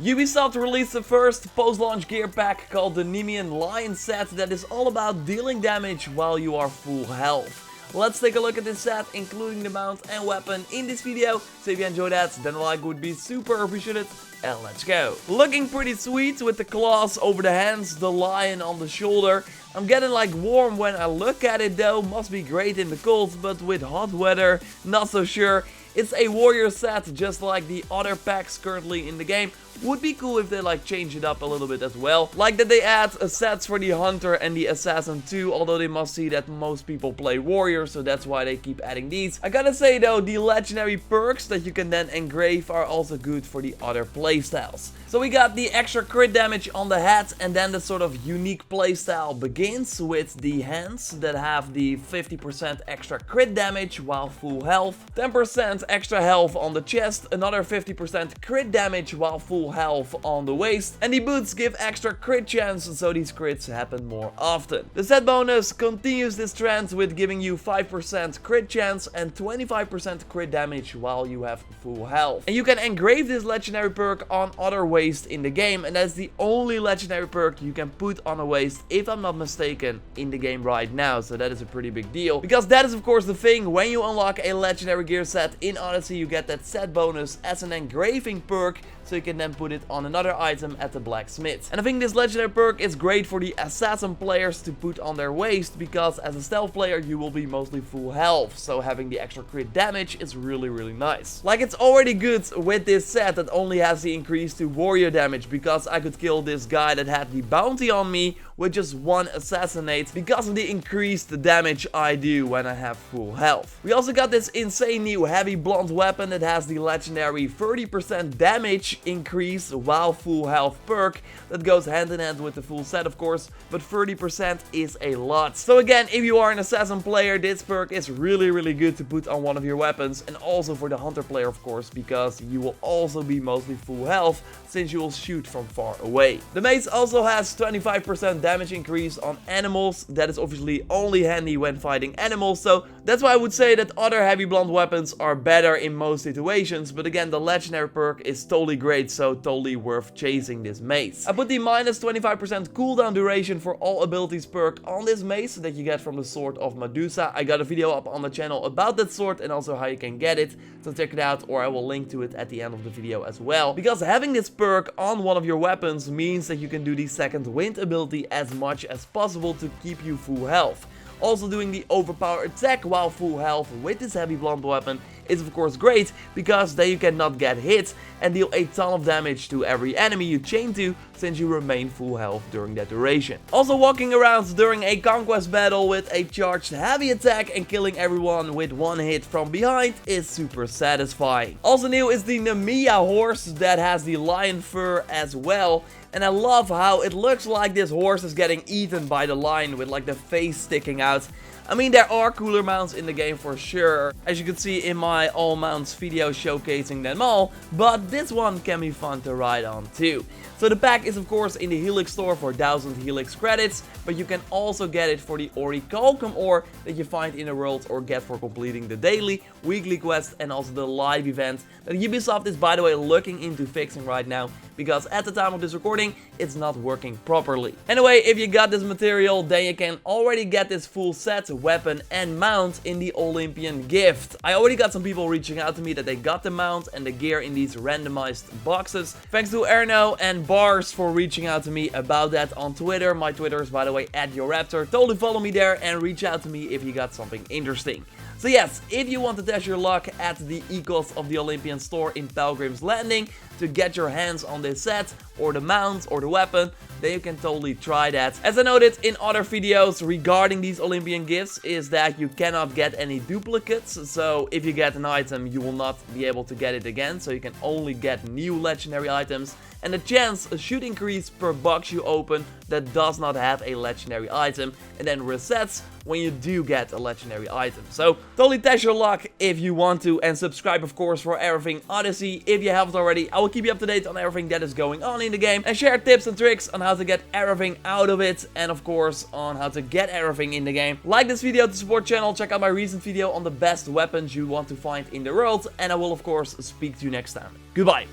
Ubisoft released the first post-launch gear pack called the Nemean Lion set that is all about dealing damage while you are full health. Let's take a look at this set, including the mount and weapon in this video. So if you enjoyed that, then a like would be super appreciated. And let's go. Looking pretty sweet with the claws over the hands, the lion on the shoulder. I'm getting like warm when I look at it though, must be great in the cold, but with hot weather, not so sure. It's a warrior set, just like the other packs currently in the game. Would be cool if they like change it up a little bit as well. Like that they add sets for the hunter and the assassin too, although they must see that most people play warrior, so that's why they keep adding these. I gotta say though, the legendary perks that you can then engrave are also good for the other playstyles. So we got the extra crit damage on the head, and then the sort of unique playstyle begins with the hands that have the 50% extra crit damage while full health, 10% extra health on the chest, another 50% crit damage while full health on the waist, and the boots give extra crit chance, so these crits happen more often. The set bonus continues this trend with giving you 5% crit chance and 25% crit damage while you have full health. And you can engrave this legendary perk on other waist in the game, and that's the only legendary perk you can put on a waist, if I'm not mistaken, in the game right now, so that is a pretty big deal. Because that is of course the thing, when you unlock a legendary gear set in Odyssey, you get that set bonus as an engraving perk, so you can then put it on another item at the blacksmith. And I think this legendary perk is great for the assassin players to put on their waist, because as a stealth player you will be mostly full health, so having the extra crit damage is really nice. Like, it's already good with this set that only has the increase to warrior damage, because I could kill this guy that had the bounty on me with just one assassinate because of the increased damage I do when I have full health. We also got this insane new heavy blunt weapon that has the legendary 30% damage increase while full health perk that goes hand in hand with the full set of course, but 30% is a lot. So again, if you are an assassin player, this perk is really good to put on one of your weapons, and also for the hunter player of course, because you will also be mostly full health since you will shoot from far away. The mace also has 25% damage increase on animals. That is obviously only handy when fighting animals, so that's why I would say that other heavy blunt weapons are better in most situations, but again, the legendary perk is totally great, so totally worth chasing this mace. I put the minus 25% cooldown duration for all abilities perk on this mace that you get from the Sword of Medusa. I got a video up on the channel about that sword and also how you can get it, so check it out, or I will link to it at the end of the video as well. Because having this perk on one of your weapons means that you can do the second wind ability as much as possible to keep you full health. Also, doing the overpower attack while full health with this heavy blunt weapon is of course great, because then you cannot get hit and deal a ton of damage to every enemy you chain to, since you remain full health during that duration. Also, walking around during a conquest battle with a charged heavy attack and killing everyone with one hit from behind is super satisfying. Also new is the Nemean horse that has the lion fur as well. And I love how it looks like this horse is getting eaten by the lion with like the face sticking out. I mean, there are cooler mounts in the game for sure, as you can see in my all mounts video showcasing them all, but this one can be fun to ride on too. So the pack is of course in the Helix store for 1000 Helix credits, but you can also get it for the Orichalcum ore that you find in the world or get for completing the daily, weekly quest and also the live event that Ubisoft is by the way looking into fixing right now, because at the time of this recording it's not working properly. Anyway, if you got this material, then you can already get this full set, weapon and mount in the Olympian gift. I already got some people reaching out to me that they got the mount and the gear in these randomized boxes. Thanks to Erno and Bars for reaching out to me about that on Twitter. My Twitter is by the way at JorRaptor. Totally follow me there and reach out to me if you got something interesting. So yes, if you want to test your luck at the Ecos of the Olympian store in Pelgrim's Landing to get your hands on this set, or the mount, or the weapon, then you can totally try that. As I noted in other videos regarding these Olympian gifts, is that you cannot get any duplicates, so if you get an item you will not be able to get it again, so you can only get new legendary items, and the chance should increase per box you open that does not have a legendary item, and then resets when you do get a legendary item. So totally test your luck if you want to, and subscribe of course for everything Odyssey if you haven't already. I will keep you up to date on everything that is going on in the game and share tips and tricks on how to get everything out of it, and of course on how to get everything in the game. Like this video to support channel, check out my recent video on the best weapons you want to find in the world, and I will of course speak to you next time. Goodbye.